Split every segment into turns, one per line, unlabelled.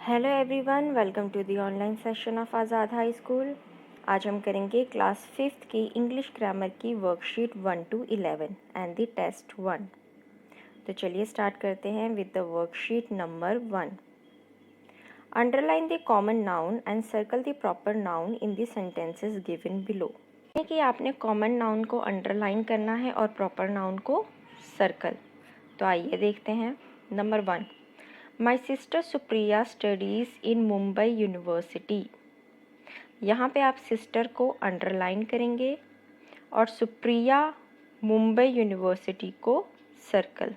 Hello everyone, welcome to the online session of Azad high school. आज हम करेंगे class 5th की इंग्लिश ग्रामर की worksheet 1 to 11 and the test 1। तो चलिए स्टार्ट करते हैं with the worksheet number 1। Underline the common noun and circle the proper noun in the sentences given below. कि आपने कॉमन नाउन को अंडरलाइन करना है और प्रॉपर नाउन को सर्कल। तो आइए देखते हैं। Number 1, my sister Supriya studies in Mumbai university. यहाँ पे आप सिस्टर को अंडरलाइन करेंगे और सुप्रिया मुंबई यूनिवर्सिटी को circle.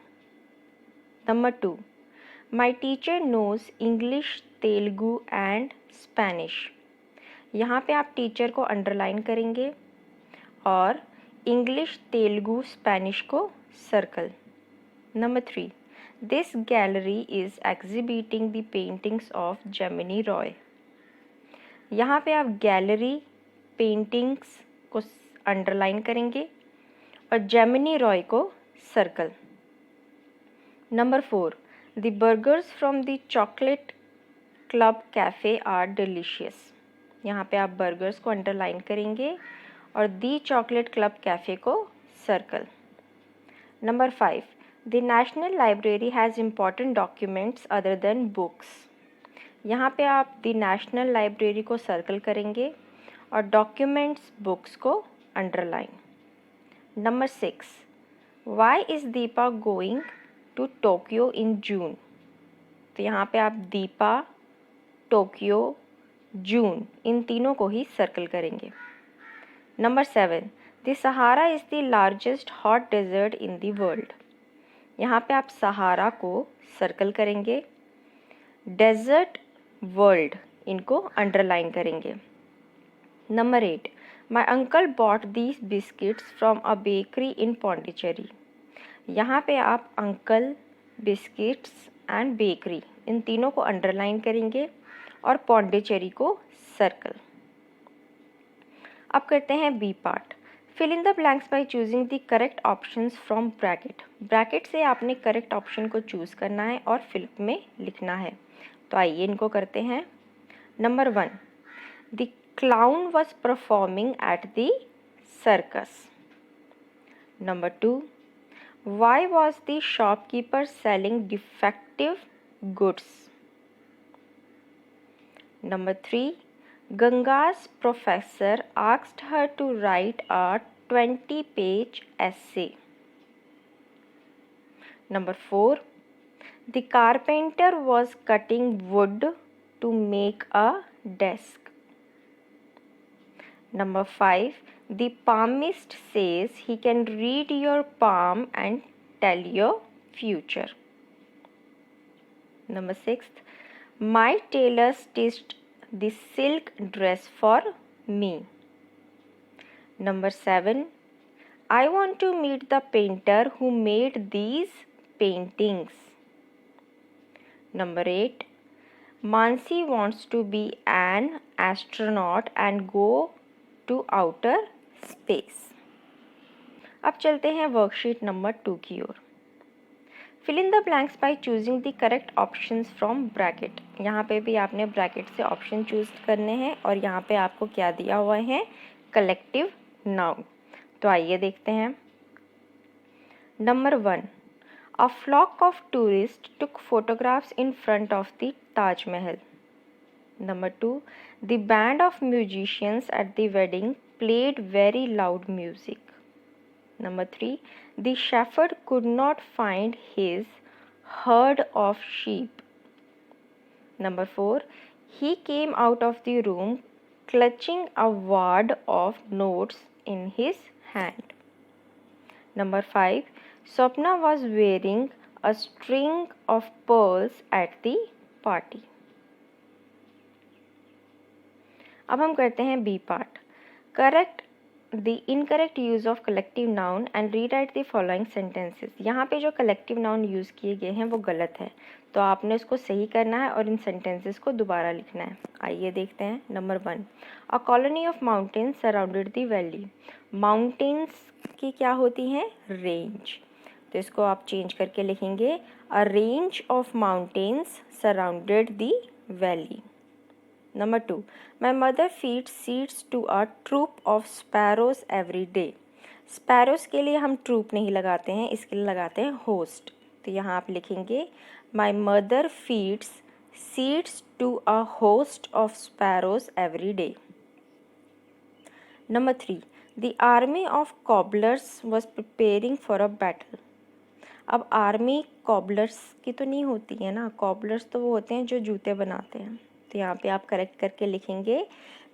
Number 2, my teacher knows English, Telugu and Spanish. यहाँ पे आप टीचर को अंडरलाइन करेंगे और इंग्लिश, तेलुगु, स्पेनिश को circle. Number 3, This gallery is exhibiting the paintings of Gemini Roy। यहाँ पे आप गैलरी पेंटिंग्स को अंडरलाइन करेंगे और जेमिनी रॉय को circle. Number 4, The burgers from the chocolate club cafe are delicious। यहाँ पे आप बर्गर्स को अंडरलाइन करेंगे और दी चॉकलेट क्लब कैफ़े को circle. Number 5, The National Library has important documents other than books। यहाँ पे आप द नेशनल लाइब्रेरी को सर्कल करेंगे और डॉक्यूमेंट्स, बुक्स को underline. Number 6, Why is Deepa going to Tokyo in June. तो यहाँ पे आप दीपा, टोक्यो, जून इन तीनों को ही सर्कल करेंगे। Number 7, the Sahara is the largest hot desert in the world. यहाँ पे आप सहारा को सर्कल करेंगे, डेजर्ट, वर्ल्ड इनको अंडरलाइन करेंगे। Number 8, my uncle bought these biscuits from a bakery in Pondicherry. यहाँ पे आप अंकल, बिस्किट्स एंड बेकरी इन तीनों को अंडरलाइन करेंगे और पौंडीचेरी को सर्कल। अब करते हैं B part. Fill in the blanks by choosing the correct options from bracket. Bracket से आपने करेक्ट ऑप्शन को चूज़ करना है और फिल में लिखना है। तो आइए इनको करते हैं। Number 1, the clown was performing at the circus. Number 2, why was the shopkeeper selling defective goods. Number 3, Ganga's professor asked her to write a 20-page essay. Number 4, the carpenter was cutting wood to make a desk. Number 5, the palmist says he can read your palm and tell your future. Number 6, my tailor stitched the silk dress for me. Number 7, I want to meet the painter who made these paintings. Number 8, Mansi wants to be an astronaut and go to outer space। अब चलते हैं worksheet number 2 की ओर। Fill in the blanks by choosing the correct options from bracket. यहाँ पे भी आपने bracket से ऑप्शन चूज करने हैं और यहाँ पे आपको क्या दिया हुआ है, कलेक्टिव नाउन। तो आइए देखते हैं। Number 1, a flock of tourist took photographs in front of the Taj Mahal. Number 2, the band of musicians at the wedding played very loud music. Number 3, the shepherd could not find his herd of sheep. Number 4, he came out of the room clutching a wad of notes in his hand. Number 5, Swapna was wearing a string of pearls at the party. अब हम करते हैं B part. Correct the incorrect use of collective noun and rewrite the following sentences. यहाँ पे जो collective noun use किए गए हैं वो गलत है, तो आपने उसको सही करना है और इन सेंटेंसेस को दोबारा लिखना है। आइए देखते हैं। Number 1, a colony of mountains surrounded the valley. Mountains की क्या होती हैं, रेंज। तो इसको आप चेंज करके लिखेंगे, A range of mountains surrounded the valley. Number 2. My mother feeds seeds to a troop of sparrows every day. Sparrows के लिए हम troop नहीं लगाते हैं, इसके लिए लगाते हैं host. तो यहाँ आप लिखेंगे My mother feeds seeds to a host of sparrows every day. Number 3. The army of cobblers was preparing for a battle. अब आर्मी कॉबलर्स की तो नहीं होती है ना, कॉबलर्स तो वो होते हैं जो जूते बनाते हैं. तो यहाँ पे आप करेक्ट करके लिखेंगे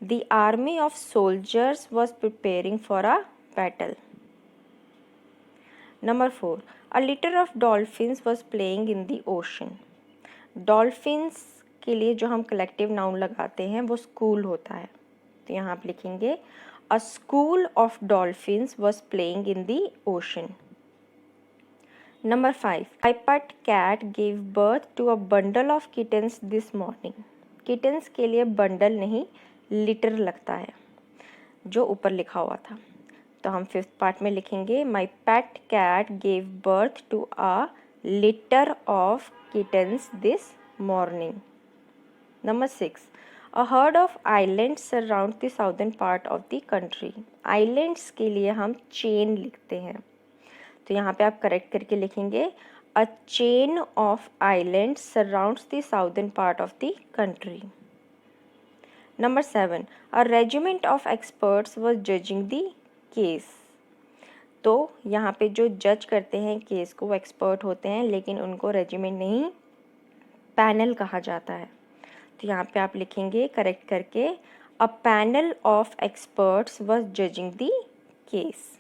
the army of soldiers was preparing for a battle. Number 4. A litre of dolphins was playing in the ocean. Dolphins के लिए जो हम कलेक्टिव नाउन लगाते हैं वो स्कूल होता है. तो यहाँ आप लिखेंगे अ school of dolphins was playing in the ocean. Number 5. My pet cat gave birth to a bundle of kittens this morning. Kittens के लिए bundle नहीं litter लगता है जो ऊपर लिखा हुआ था. तो हम 5th पार्ट में लिखेंगे My pet cat gave birth to a litter of kittens this morning. Number 6. A herd of islands surround the southern part of the country. Islands के लिए हम chain लिखते हैं. तो यहाँ पे आप करेक्ट करके लिखेंगे a chain of island surrounds the southern part of the country. Number 7. A regiment of experts was judging the case. तो यहाँ पे जो जज करते हैं केस को वो एक्सपर्ट होते हैं, लेकिन उनको रेजिमेंट नहीं पैनल कहा जाता है. तो यहाँ पे आप लिखेंगे करेक्ट करके a panel of experts was judging the case.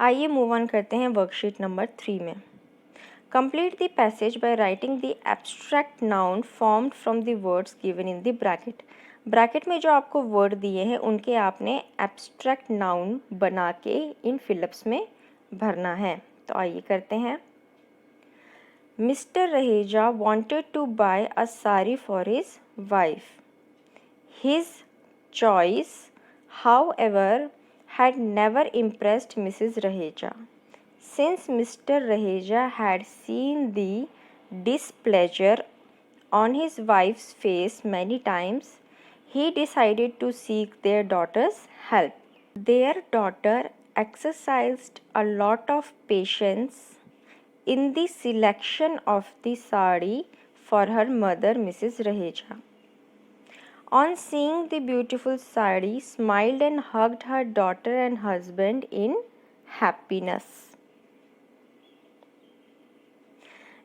आइए मूव ऑन करते हैं वर्कशीट नंबर 3 में. Complete the passage by writing the abstract noun formed from the words given in the bracket. Bracket में जो आपको वर्ड दिए हैं उनके आपने एब्स्ट्रैक्ट नाउन बना के इन फिलअप्स में भरना है. तो आइए करते हैं. Mr Raheja wanted to buy a sari for his wife. His choice however had never impressed Mrs. Raheja. Since Mr. Raheja had seen the displeasure on his wife's face many times, he decided to seek their daughter's help. Their daughter exercised a lot of patience in the selection of the sari for her mother, Mrs. Raheja. On seeing the beautiful sari, smiled and hugged her daughter and husband in happiness.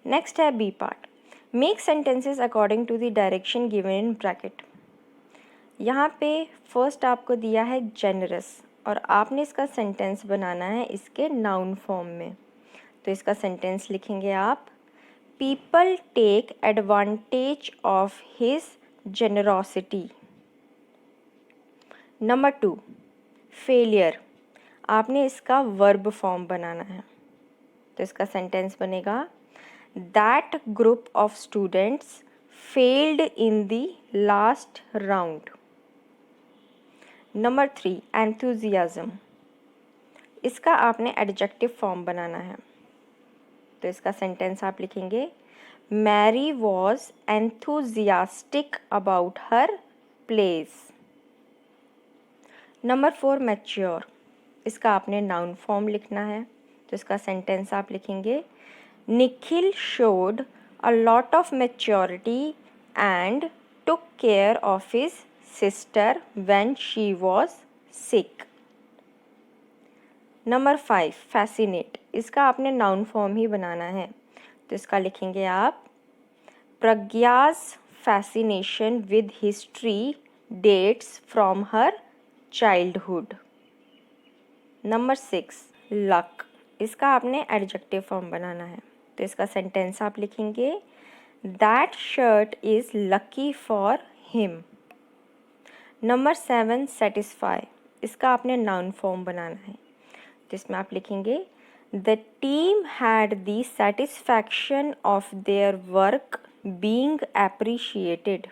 Next है B part. Make sentences according to the direction given in bracket. यहाँ पे first आपको दिया है generous और आपने इसका sentence बनाना है इसके नाउन फॉर्म में. तो इसका सेंटेंस लिखेंगे आप People take advantage of his generosity. Number 2. Failure. आपने इसका वर्ब फॉर्म बनाना है. तो इसका सेंटेंस बनेगा that group of students failed in the last round. Number 3. Enthusiasm. इसका आपने एडजेक्टिव फॉर्म बनाना है. तो इसका सेंटेंस आप लिखेंगे Mary was enthusiastic about her place. Number 4. Mature. इसका आपने नाउन फॉर्म लिखना है. तो इसका सेंटेंस आप लिखेंगे Nikhil showed a lot of maturity and took care of his sister when she was sick. Number 5. Fascinate. इसका आपने नाउन फॉर्म ही बनाना है. तो इसका लिखेंगे आप Pragya's fascination with history dates from her childhood. Number 6. Luck. इसका आपने एडजेक्टिव फॉर्म बनाना है. तो इसका सेंटेंस आप लिखेंगे that shirt is lucky for him. Number 7. Satisfy. इसका आपने नाउन फॉर्म बनाना है. तो इसमें आप लिखेंगे the team had the satisfaction of their work being appreciated.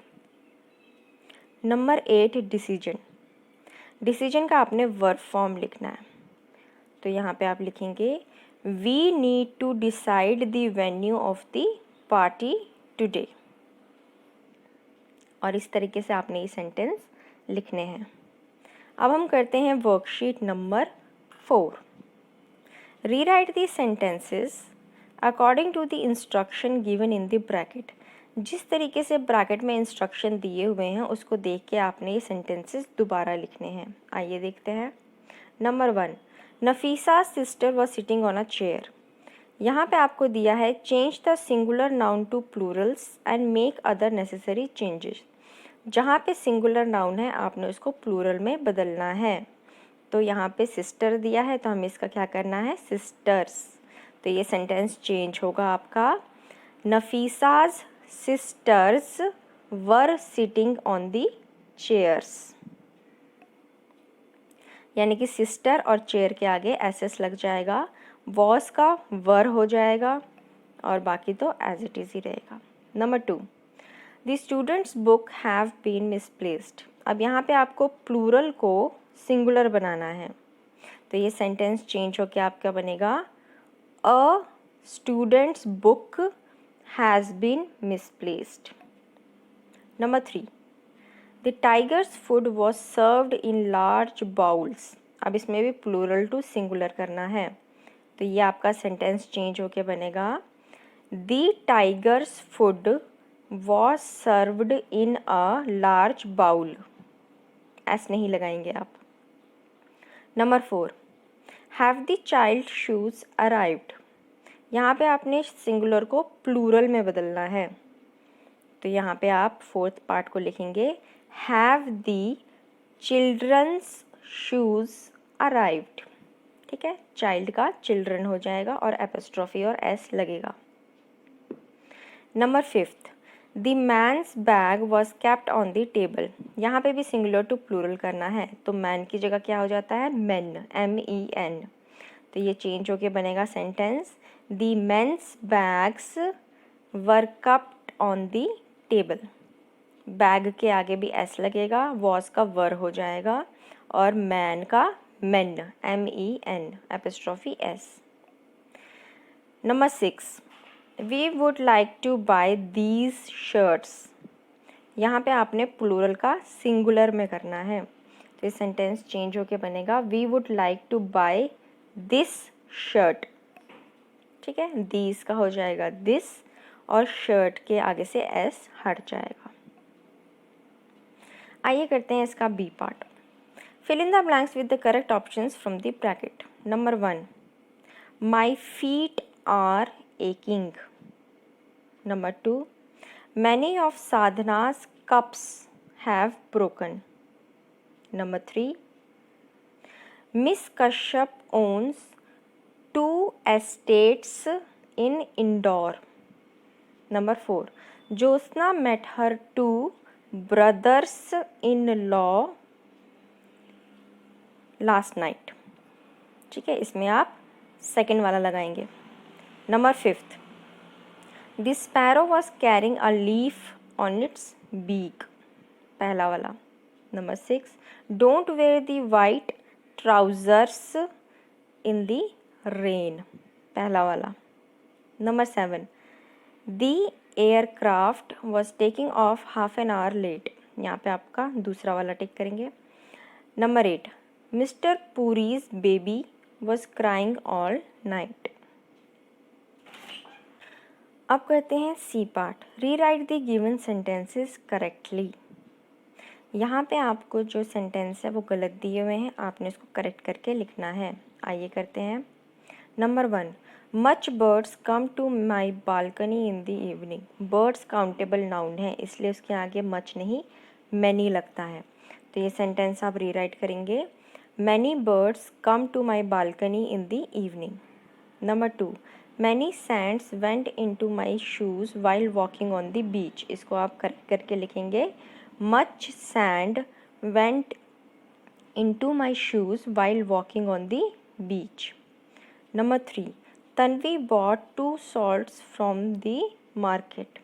Number 8. Decision. Decision का आपने वर्ब फॉर्म लिखना है. तो यहाँ पे आप लिखेंगे we need to decide the venue of the party today. और इस तरीके से आपने ये सेंटेंस लिखने हैं। अब हम करते हैं worksheet number 4। Rewrite the sentences according to the instruction given in the bracket. जिस तरीके से ब्रैकेट में इंस्ट्रक्शन दिए हुए हैं उसको देख के आपने ये सेंटेंसेस दोबारा लिखने हैं। आइए देखते हैं। Number 1, Nafisa sister was sitting on a chair. यहाँ पे आपको दिया है change the singular noun to plurals and make other necessary changes. जहाँ पे सिंगुलर नाउन है आपने उसको प्लूरल में बदलना है। तो यहाँ पे सिस्टर दिया है तो हमें इसका क्या करना है, सिस्टर्स। तो ये सेंटेंस चेंज होगा आपका, Nafisa's sisters were sitting on the chairs. यानी कि सिस्टर और चेयर के आगे एसएस लग जाएगा, वॉस का वर हो जाएगा और बाकी तो एज इट इज़ ही रहेगा। Number 2, the students book have been misplaced. अब यहाँ पे आपको प्लूरल को सिंगुलर बनाना है। तो ये सेंटेंस चेंज होके आपका बनेगा, a student's book has been misplaced. Number 3, the tiger's food was served in large bowls. अब इसमें भी प्लूरल टू सिंगुलर करना है। तो ये आपका सेंटेंस चेंज होके बनेगा, the tiger's food was served in a large bowl. S नहीं लगाएंगे आप। Number 4, have the child shoes arrived. यहाँ पे आपने सिंगुलर को प्लूरल में बदलना है। तो यहाँ पे आप फोर्थ पार्ट को लिखेंगे, have the children's shoes arrived. ठीक है, चाइल्ड का चिल्ड्रन हो जाएगा और एपोस्ट्रोफी और एस लगेगा। Number 5, the man's bag was kept on the table. यहाँ पे भी सिंगुलर टू प्लूरल करना है। तो मैन की जगह क्या हो जाता है, मेन, MEN। तो ये चेंज होके बनेगा sentence, the men's bags were kept on the table. Bag के आगे भी एस लगेगा, वॉज का वर हो जाएगा और मैन का men, MEN apostrophe S. Number 6, we would like to buy these shirts. यहाँ पे आपने प्लूरल का सिंगुलर में करना है। तो ये सेंटेंस चेंज होके बनेगा, we would like to buy this shirt. ठीक है, दीज का हो जाएगा दिस और शर्ट के आगे से एस हट जाएगा। आइए करते हैं इसका B part. Fill in the blanks with the correct options from the bracket. Number 1, my feet are aching. Number 2, many of Sadhana's cups have broken. Number 3, Miss Kashyap owns 2 estates in Indore. Number 4, Jyotsna met her 2 brothers-in-law last night. ठीक है, इसमें आप second वाला लगाएंगे। Number 5, the sparrow was carrying a leaf on its beak. पहला वाला। Number 6, don't wear the white trousers in the rain. पहला वाला। Number 7, the aircraft was taking off half an hour late. यहाँ पे आपका दूसरा वाला टिक करेंगे। Number 8, Mr. Puri's baby was crying all night. अब करते हैं C part. Rewrite the given sentences correctly. यहाँ पे आपको जो सेंटेंस है वो गलत दिए हुए हैं, आपने इसको करेक्ट करके लिखना है। आइए करते हैं। Number 1, much birds come to my balcony in the evening. Birds countable noun है इसलिए उसके आगे मच नहीं मैनी लगता है। तो ये सेंटेंस आप रीराइट करेंगे, many birds come to my balcony in the evening. Number 2, many sands went into my shoes while walking on the beach. इसको आप करेक्ट करके लिखेंगे, much sand went into my shoes while walking on the beach. Number 3, Tanvi bought 2 salts from the market.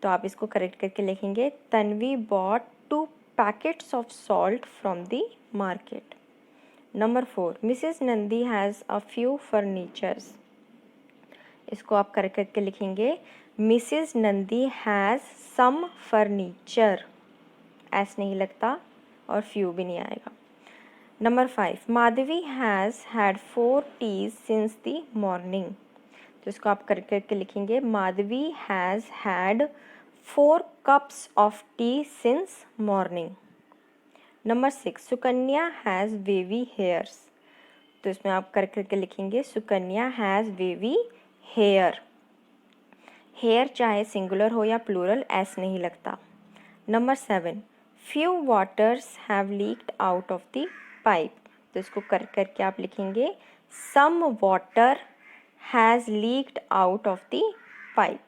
तो आप इसको correct करके लिखेंगे, Tanvi bought 2 packets of salt from the market. Number 4, Mrs Nandi has a few furnitures. इसको आप कर करके लिखेंगे Mrs Nandi has some furniture, S नहीं लगता और फ्यू भी नहीं आएगा। Number 5, Madhavi has had 4 teas since the morning. तो इसको आप कर करके लिखेंगे Madhavi has had 4 cups of tea since morning. Number 6, Sukanya has wavy hairs. तो इसमें आप कर करके लिखेंगे Sukanya has wavy hair. Hair चाहे सिंगुलर हो या प्लूरल, एस नहीं लगता। Number 7, few waters have leaked out of the pipe. तो इसको कर करके आप लिखेंगे some water has leaked out of the pipe.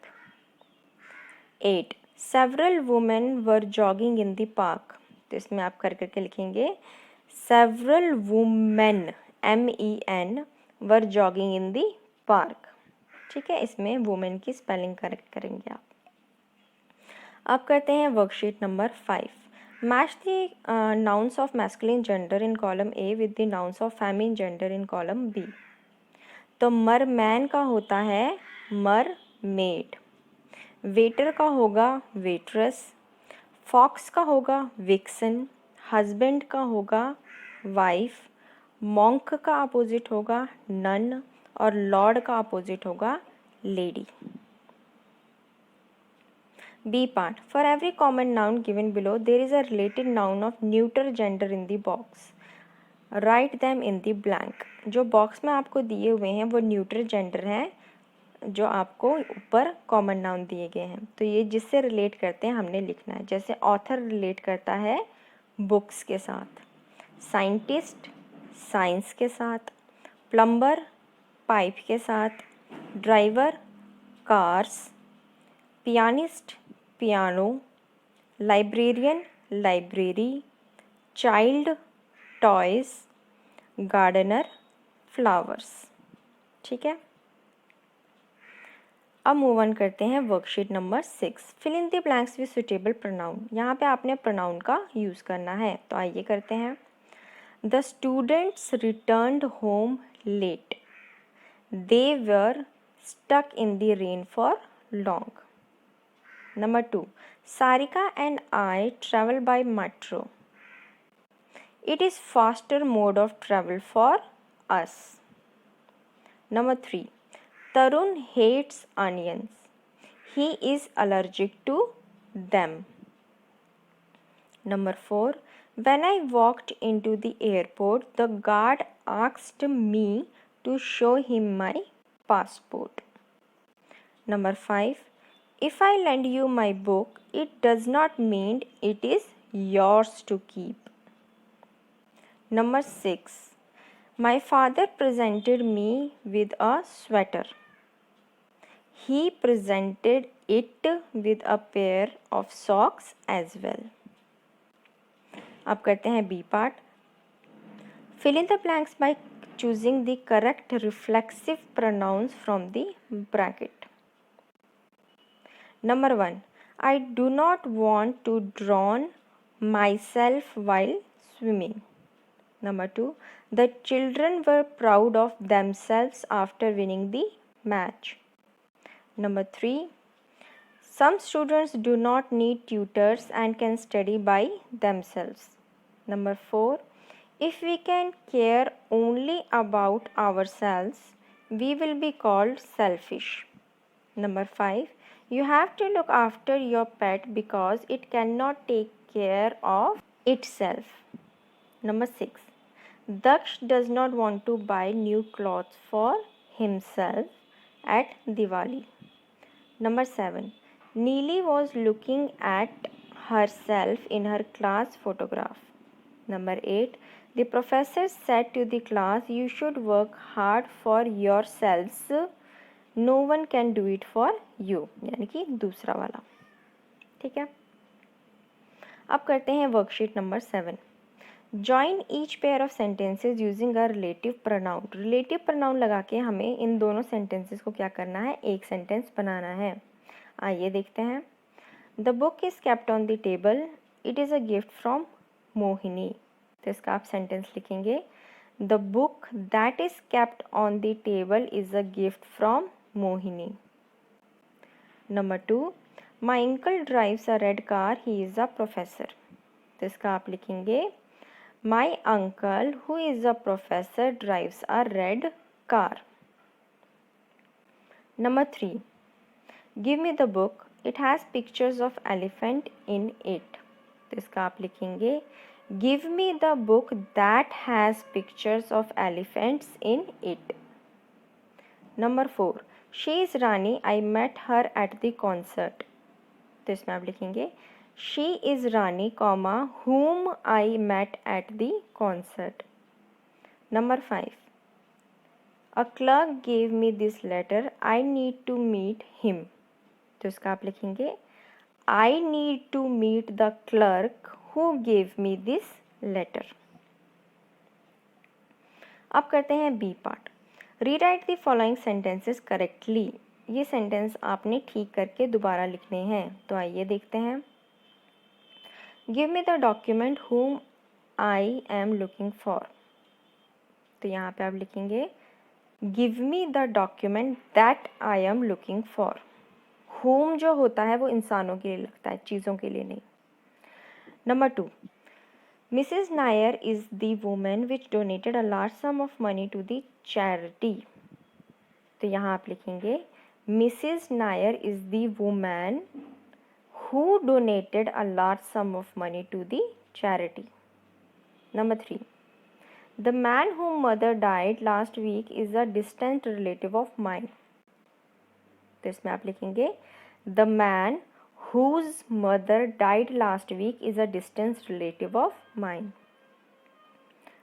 8, several women were jogging in the park. तो इसमें आप कर करके लिखेंगे several women, MEN, were jogging in the park. ठीक है, इसमें वुमेन की स्पेलिंग करेक्ट करेंगे आप। अब करते हैं worksheet number 5। Match the nouns of masculine gender in column A with the nouns of feminine gender in column B। तो मरमैन का होता है मरमेड, वेटर का होगा वेट्रेस, फॉक्स का होगा विक्सन, हस्बैंड का होगा वाइफ, मॉन्क का अपोजिट होगा नन और लॉर्ड का अपोजिट होगा lady. B part. For every common noun given below, there is a related noun of neuter gender in the box. Write them in the blank. जो box में आपको दिए हुए हैं वो न्यूट्रल जेंडर हैं जो आपको ऊपर कॉमन नाउन दिए गए हैं। तो ये जिससे रिलेट करते हैं हमने लिखना है। जैसे ऑथर रिलेट करता है बुक्स के साथ, साइंटिस्ट साइंस के साथ, प्लम्बर पाइप के साथ, driver cars, pianist piano, librarian library, child toys, gardener flowers. ठीक है, अब मूव ऑन करते हैं worksheet number 6। Fill in the blanks with suitable pronoun. यहाँ पे आपने प्रोनाउन का यूज़ करना है, तो आइए करते हैं। The students returned home late, they were stuck in the rain for long. Number 2, Sarika and I travel by metro. It is faster mode of travel for us. Number 3, Tarun hates onions. He is allergic to them. Number 4, when I walked into the airport, the guard asked me to show him my passport. Number 5, if I lend you my book, it does not mean it is yours to keep. Number 6, my father presented me with a sweater. He presented it with a pair of socks as well. अब करते हैं B part. Fill in the blanks by choosing the correct reflexive pronouns from the bracket. Number 1, I do not want to drown myself while swimming. Number 2, the children were proud of themselves after winning the match. Number 3, some students do not need tutors and can study by themselves. Number 4, if we can care only about ourselves, we will be called selfish. Number 5, you have to look after your pet because it cannot take care of itself. Number 6, Daksh does not want to buy new clothes for himself at Diwali. Number 7, Neeli was looking at herself in her class photograph. Number 8, the professor said to the class, you should work hard for yourselves. No one can do it for you, यानी कि दूसरा वाला। ठीक है, अब करते हैं worksheet number 7। Join each pair of sentences using a relative pronoun. Relative pronoun लगा के हमें इन दोनों सेंटेंसेस को क्या करना है, एक सेंटेंस बनाना है। आइए देखते हैं। The book is kept on the table, it is a gift from Mohini. तो इसका आप सेंटेंस लिखेंगे, The book that is kept on the table is a gift from Mohini. Number 2, my uncle drives a red car, he is a professor. तो इसका आप लिखेंगे my uncle who is a professor drives a red car. Number 3, give me the book, it has pictures of elephant in it. तो इसका आप लिखेंगे give me the book that has pictures of elephants in it. Number 4, she is Rani, I met her at the concert. तो इसमें आप लिखेंगे she is Rani, whom I met at the concert. Number 5, a clerk gave me this letter, I need to meet him. तो इसका आप लिखेंगे I need to meet the clerk who gave me this letter. अब करते हैं B part. Rewrite the following sentences correctly. ये sentence आपने ठीक करके दोबारा लिखने हैं. तो आइए देखते हैं. Give me the document whom I am looking for. तो यहाँ पे आप लिखेंगे give me the document that I am looking for. whom जो होता है वो इंसानों के लिए लगता है, चीज़ों के लिए नहीं. Number 2, Mrs. Nair is the woman which donated a large sum of money to the charity. तो यहाँ आप लिखेंगे Mrs. Nair is the woman who donated a large sum of money to the charity. Number 3, the man whom mother died last week is a distant relative of mine. तो इसमें आप लिखेंगे the man whose mother died last week is a distant relative of mine.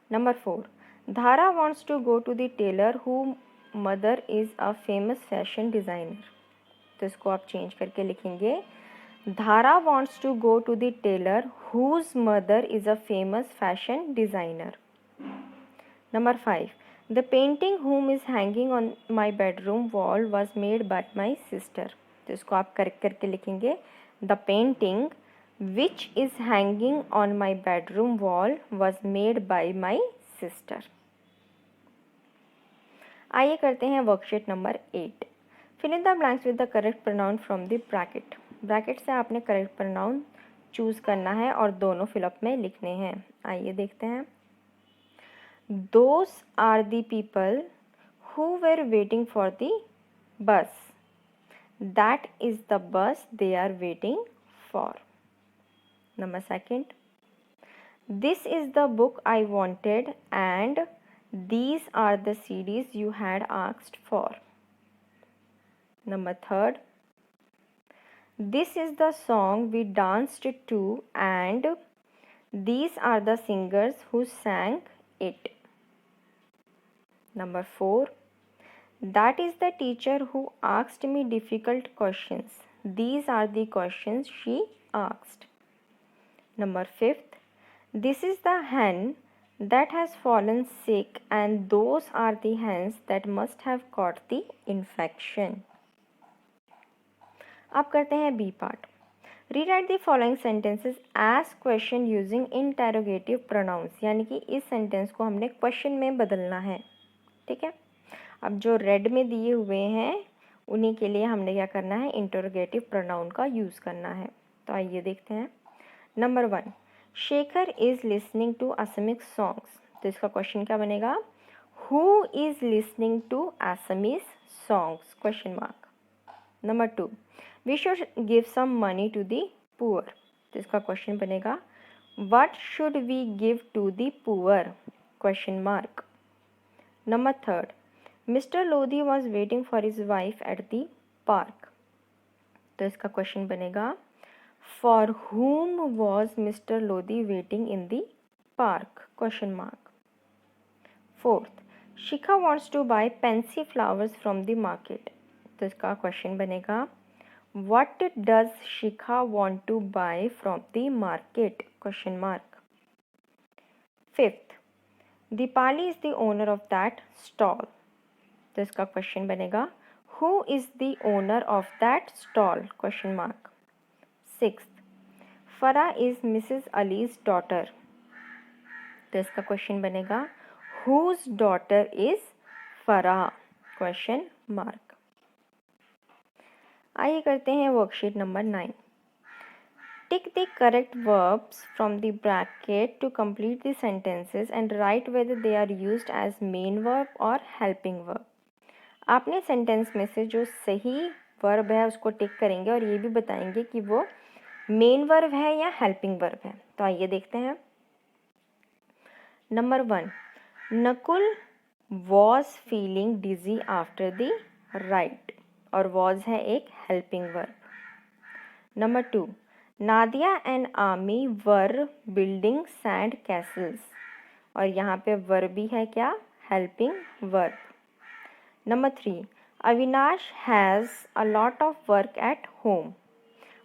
Number 4, Dhara wants to go to the tailor whose mother is a famous fashion designer. तो इसको आप change करके लिखेंगे Dhara wants to go to the tailor whose mother is a famous fashion designer. Number 5, the painting whom is hanging on my bedroom wall was made by my sister. तो इसको आप correct करके लिखेंगे the painting which is hanging on my bedroom wall was made by my sister. आइए करते हैं worksheet number 8. fill in the blanks with the correct pronoun from the bracket. Bracket से आपने करेक्ट pronoun चूज़ करना है और दोनों fill up में लिखने हैं. आइए देखते हैं. Those are the people who were waiting for the bus. That is the bus they are waiting for. Number 2, this is the book I wanted and these are the CDs you had asked for. Number 3, this is the song we danced to and these are the singers who sang it. Number 4, that is the teacher who asked me difficult questions. These are the questions she asked. Number 5, this is the hen that has fallen sick and those are the hens that must have caught the infection. अब करते हैं B part. Rewrite the following sentences as question using interrogative pronouns. यानी कि इस sentence को हमने question में बदलना है. ठीक है. अब जो रेड में दिए हुए हैं उन्हीं के लिए हमने क्या करना है, इंटरोगेटिव प्रोनाउन का यूज़ करना है. तो आइए देखते हैं. Number 1, Shekhar is listening to Assamese songs. तो इसका क्वेश्चन क्या बनेगा, who is listening to Assamese songs question mark. Number 2, we should give some money to the poor. तो इसका क्वेश्चन बनेगा what should we give to the poor question mark. Number 3, Mr. Lodhi was waiting for his wife at the park. तो इसका question बनेगा for whom was Mr. Lodhi waiting in the park question mark. 4th, Shikha wants to buy fancy flowers from the market. तो इसका question बनेगा what does Shikha want to buy from the market question mark. 5th, Dipali is the owner of that stall. तो इसका question बनेगा who is the owner of that stall question mark. 6th, Farah is Mrs. Ali's daughter. तो इसका question बनेगा Whose daughter is Farah? Question mark. आइए करते हैं worksheet number 9. Tick the correct verbs from the bracket to complete the sentences and write whether they are used as main verb or helping verb. आपने sentence में से जो सही verb है उसको टिक करेंगे और ये भी बताएंगे कि वो मेन वर्ब है या हेल्पिंग वर्ब है. तो आइए देखते हैं. Number 1, Nakul was feeling dizzy after the ride, और वॉज है एक helping verb. Number 2, Nadia and Ami were building sand Castle's, और यहाँ पे वर्ब भी है क्या, helping verb. Number 3, Avinash has a lot of work at home,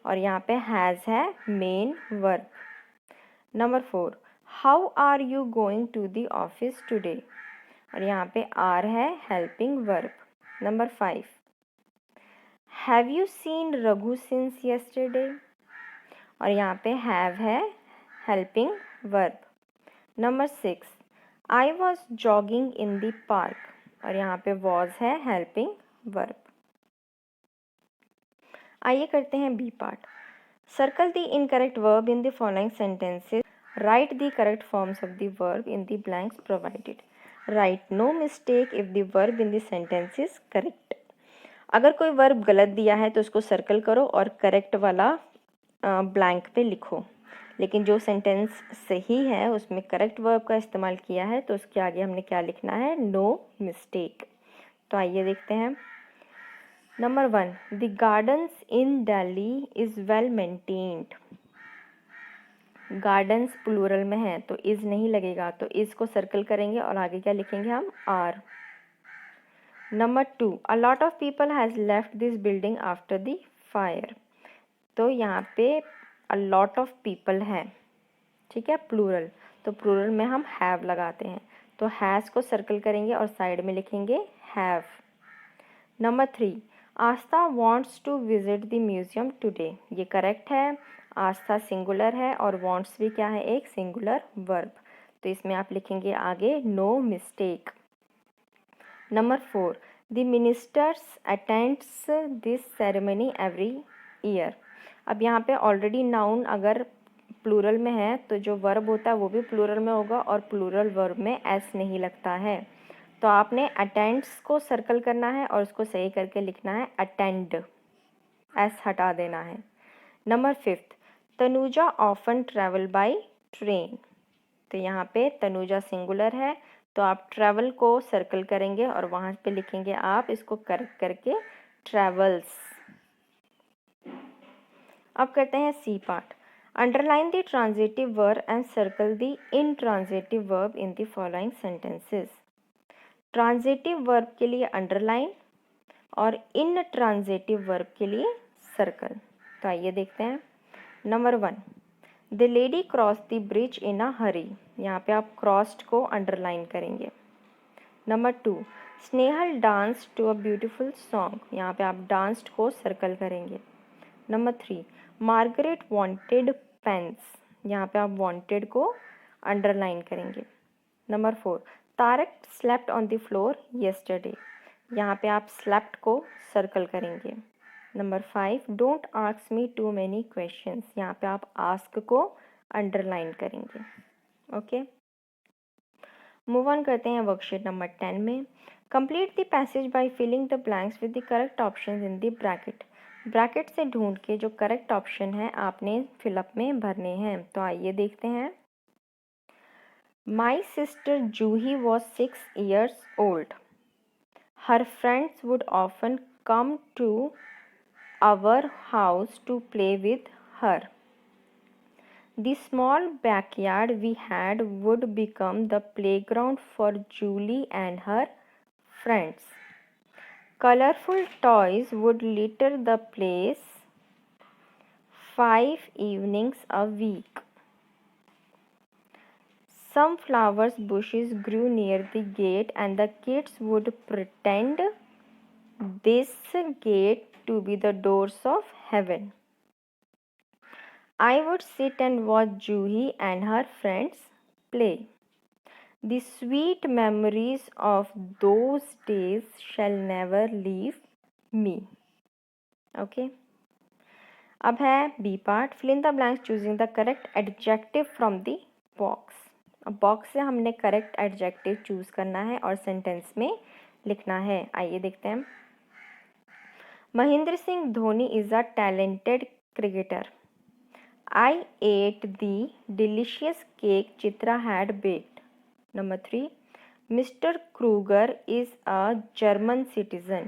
और यहाँ पे हैज़ है main verb. Number 4, how are you going to the office today, और यहाँ पे आर है helping verb. Number 5, have you seen Raghu since yesterday, और यहाँ पे हैव है helping verb. Number 6, I was jogging in the park, और यहाँ पे वॉज है हेल्पिंग वर्ब. आइए करते हैं B part. Circle the incorrect verb in the following sentences. Write the correct forms of the verb in the blanks provided. Write no mistake if the verb in the sentence is correct. अगर कोई verb गलत दिया है तो उसको circle करो और correct वाला ब्लैंक पे लिखो. लेकिन जो सेंटेंस सही है उसमें करेक्ट वर्ब का इस्तेमाल किया है तो उसके आगे हमने क्या लिखना है, नो मिस्टेक. तो आइए देखते हैं. Number 1, the gardens in Delhi is well maintained. Gardens plural में है तो इज़ नहीं लगेगा, तो इज़ को सर्कल करेंगे और आगे क्या लिखेंगे हम, are. Number 2, a lot of people has left this building after the fire. तो यहाँ पे अ लॉट ऑफ पीपल है, ठीक है, प्लूरल, तो प्लूरल में हम हैव लगाते हैं. तो हैज़ को सर्कल करेंगे और साइड में लिखेंगे have. Number 3, Astha wants to visit the museum today. ये करेक्ट है. आस्था सिंगुलर है और वॉन्ट्स भी क्या है, एक सिंगुलर वर्ब. तो इसमें आप लिखेंगे आगे no mistake. Number 4, the ministers attends this ceremony every year. अब यहाँ पे ऑलरेडी नाउन अगर प्लूरल में है तो जो वर्ब होता है वो भी प्लूरल में होगा और प्लूरल वर्ब में एस नहीं लगता है. तो आपने अटेंड्स को सर्कल करना है और उसको सही करके लिखना है अटेंड, एस हटा देना है. Number 5, Tanuja often travel by train. तो यहाँ पे तनुजा सिंगुलर है तो आप ट्रैवल को सर्कल करेंगे और वहाँ पे लिखेंगे आप इसको करेक्ट करके ट्रैवल्स. अब करते हैं C part. Underline the transitive verb and circle the intransitive verb in the following sentences. Transitive verb के लिए अंडरलाइन और इन ट्रांजिटिव वर्ब के लिए सर्कल. तो आइए देखते हैं. Number 1, the lady cross the bridge in a hurry. यहाँ पे आप क्रॉस्ड को अंडरलाइन करेंगे. Number 2, Snehal dance to a beautiful song. यहाँ पे आप डांस्ड को सर्कल करेंगे. Number 3, Margaret wanted pens. यहाँ पे आप वांटेड को अंडरलाइन करेंगे. Number 4, Tarak slept on the floor yesterday. यहाँ पे आप स्लेप्ट को सर्कल करेंगे. Number 5, don't ask me too many questions. यहाँ पे आप आस्क को अंडरलाइन करेंगे. ओके, मूव ऑन करते हैं वर्कशीट नंबर 10 में. Complete the passage by filling the blanks with the correct options in the bracket. Bracket से ढूंढ के जो करेक्ट ऑप्शन है आपने फिलअप में भरने हैं. तो आइए देखते हैं. My sister Juhi was 6 years old. Her friends would often come to our house to play with her. The small backyard we had would become the playground for Julie and her friends. Colorful toys would litter the place 5 evenings a week. Some flowers bushes grew near the gate and the kids would pretend this gate to be the doors of heaven. I would sit and watch Juhi and her friends play. The sweet memories of those days shall never leave me. Okay. अब है B part, fill in the blanks choosing the correct adjective from the box. अब box से हमने correct adjective choose करना है और sentence में लिखना है। आइए देखते हैं। Mahendra Singh Dhoni is a talented cricketer. I ate the delicious cake Chitra had baked. Number 3. Mr. Kruger is a German citizen.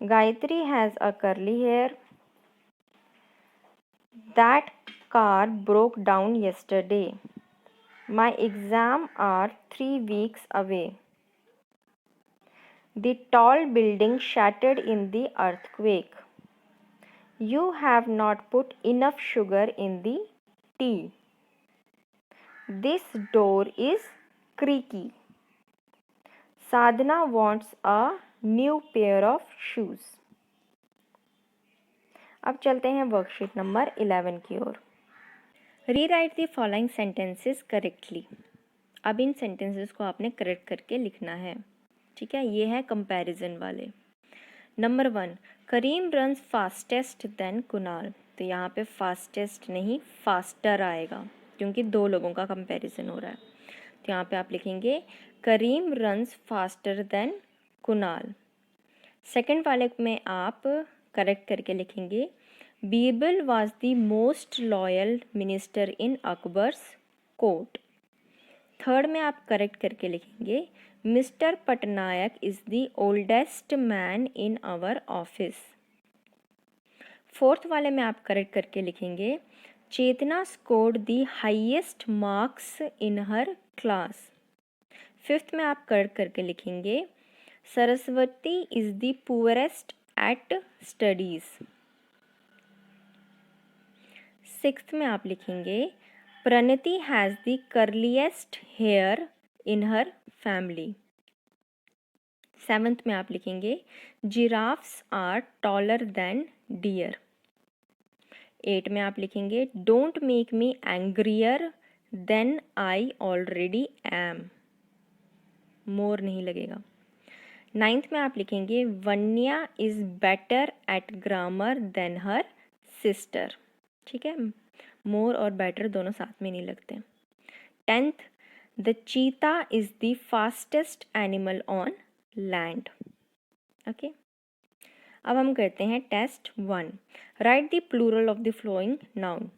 Gayatri has a curly hair. That car broke down yesterday. My exams are 3 weeks away. The tall building shattered in the earthquake. You have not put enough sugar in the tea. This door is creaky. Sadhana wants a new pair of shoes. अब चलते हैं worksheet number 11 की ओर। Rewrite the following sentences correctly. अब इन sentences को आपने correct करके लिखना है। ठीक है, ये है कंपैरिजन वाले। नंबर 1, करीम रन्स फास्टेस्ट देन कुणाल। तो यहाँ पे फास्टेस्ट नहीं फास्टर आएगा क्योंकि दो लोगों का कंपैरिजन हो रहा है। तो यहाँ पे आप लिखेंगे Karim runs faster than Kunal. Second वाले में आप करेक्ट करके लिखेंगे Birbal was the most loyal minister in Akbar's court. Third में आप करेक्ट करके लिखेंगे mister Patnaik is the oldest man in our office. Fourth वाले में आप करेक्ट करके लिखेंगे Chetna scored the highest marks in her class. Fifth में आप करेक्ट करके लिखेंगे Saraswati is the poorest at studies. Sixth में आप लिखेंगे Pranati has the curliest hair in her family. Seventh में आप लिखेंगे giraffes are taller than deer. Eight में आप लिखेंगे don't make me angrier than I already am. More नहीं लगेगा। नाइन्थ में आप लिखेंगे Vanya is better at grammar than her sister. ठीक है, मोर और बेटर दोनों साथ में नहीं लगते। Tenth the cheetah is the fastest animal on land. Okay, अब हम करते हैं test 1। Write the plural of the following noun.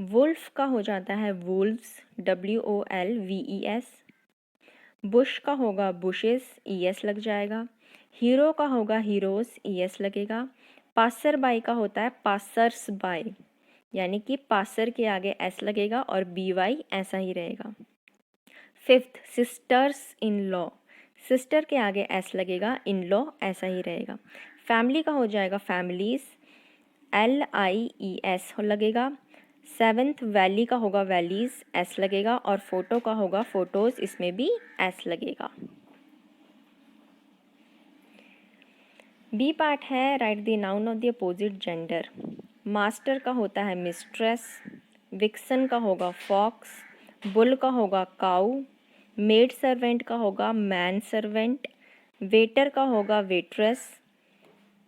Wolf का हो जाता है वुल्व्स, WOLVES। बुश का होगा बुशेस, ES लग जाएगा। हीरो का होगा हीरोज, ES लगेगा। पासर बाई का होता है पासर्स बाई, यानी कि पासर के आगे S लगेगा और BY ऐसा ही रहेगा। Fifth sisters in law, sister के आगे S लगेगा, इन लॉ ऐसा ही रहेगा। फैमिली का हो जाएगा फैमिलीज, LIES लगेगा। सेवेंथ वैली का होगा वैलीज, S लगेगा। और फोटो का होगा फोटोज, इसमें भी S लगेगा। बी पार्ट है right the noun of the opposite gender. Master का होता है मिस्ट्रेस, विक्सन का होगा फॉक्स, बुल का होगा काऊ, मेड सर्वेंट का होगा मैन सर्वेंट, वेटर का होगा वेट्रेस,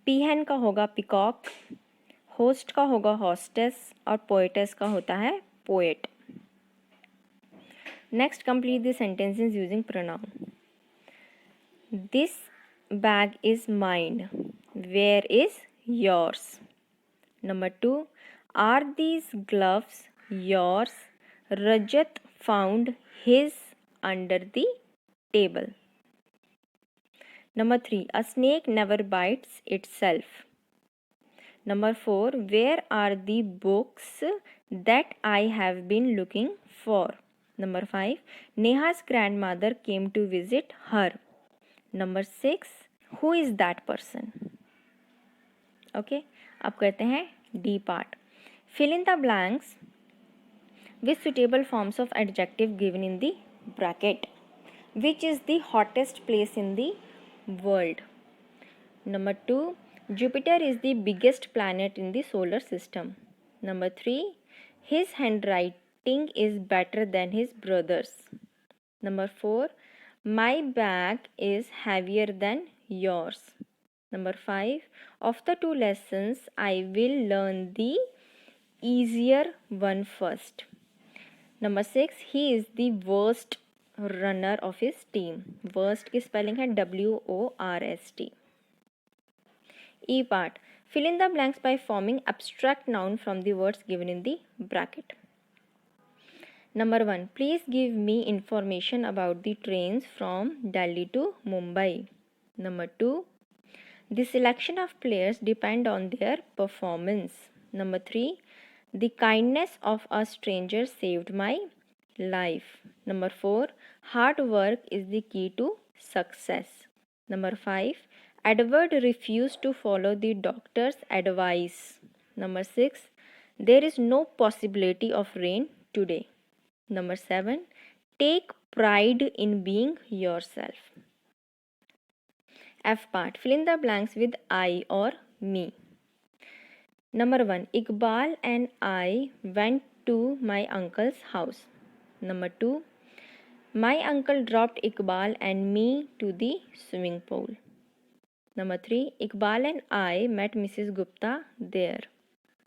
पीहन का होगा पिकॉक, होस्ट का होगा हॉस्टेस और पोएटेस का होता है poet. Next complete the sentences using pronoun. This bag is mine, where is yours. Number 2, are these gloves yours? Rajat found his under the table. Number 3, a snake never bites itself. Number 4, where are the books that I have been looking for? Number 5, Neha's grandmother came to visit her. Number 6, who is that person? Okay, अब करते हैं D part. Fill in the blanks with suitable forms of adjective given in the bracket. Which is the hottest place in the world? Number 2, Jupiter is the biggest planet in the solar system. Number 3, his hand writing is better than his brother's. Number 4, my bag is heavier than yours. Number 5, of the two lessons, I will learn the easier one first. Number 6, he is the worst runner of his team. Worst की spelling है WORST. E part, fill in the blanks by forming abstract noun from the words given in the bracket. Number 1, please give me information about the trains from Delhi to Mumbai. Number 2, the selection of players depend on their performance. Number 3, the kindness of a stranger saved my life. Number 4, hard work is the key to success. Number 5, Edward refused to follow the doctor's advice. Number 6, there is no possibility of rain today. Number 7, take pride in being yourself. F part, fill in the blanks with I or me. Number 1, Iqbal and I went to my uncle's house. Number 2, my uncle dropped Iqbal and me to the swimming pool. Number 3, Iqbal and I met Mrs. Gupta there.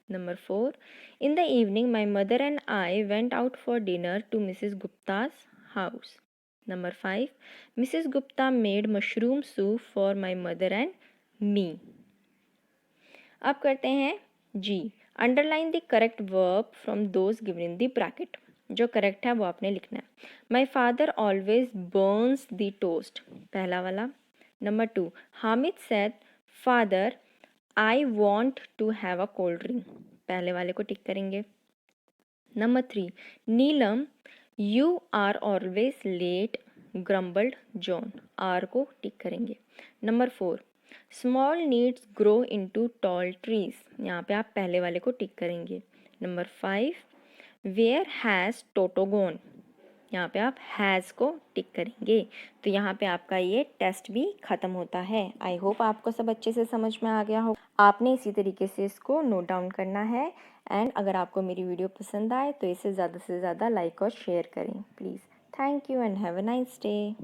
Number 4, in the evening my mother and I went out for dinner to Mrs. Gupta's house. Number 5, Mrs. Gupta made mushroom soup for my mother and me. अब करते हैं जी. Underline the correct verb from those given in the bracket. जो correct है वो आपने लिखना है. My father always burns the toast, पहला वाला. Number 2, Hamid said father I want to have a cold drink, पहले वाले को टिक करेंगे. Number 3, Neelam you are always late grumbled John, are को टिक करेंगे. Number 4, small needs grow into tall trees, यहाँ पे आप पहले वाले को टिक करेंगे. Number 5, where has Toto gone, यहाँ पे आप हैज़ को टिक करेंगे. तो यहाँ पे आपका ये टेस्ट भी ख़त्म होता है. आई होप आपको सब अच्छे से समझ में आ गया हो. आपने इसी तरीके से इसको नोट डाउन करना है. एंड अगर आपको मेरी वीडियो पसंद आए तो इसे ज़्यादा से ज़्यादा लाइक और शेयर करें please. Thank you and have a nice day.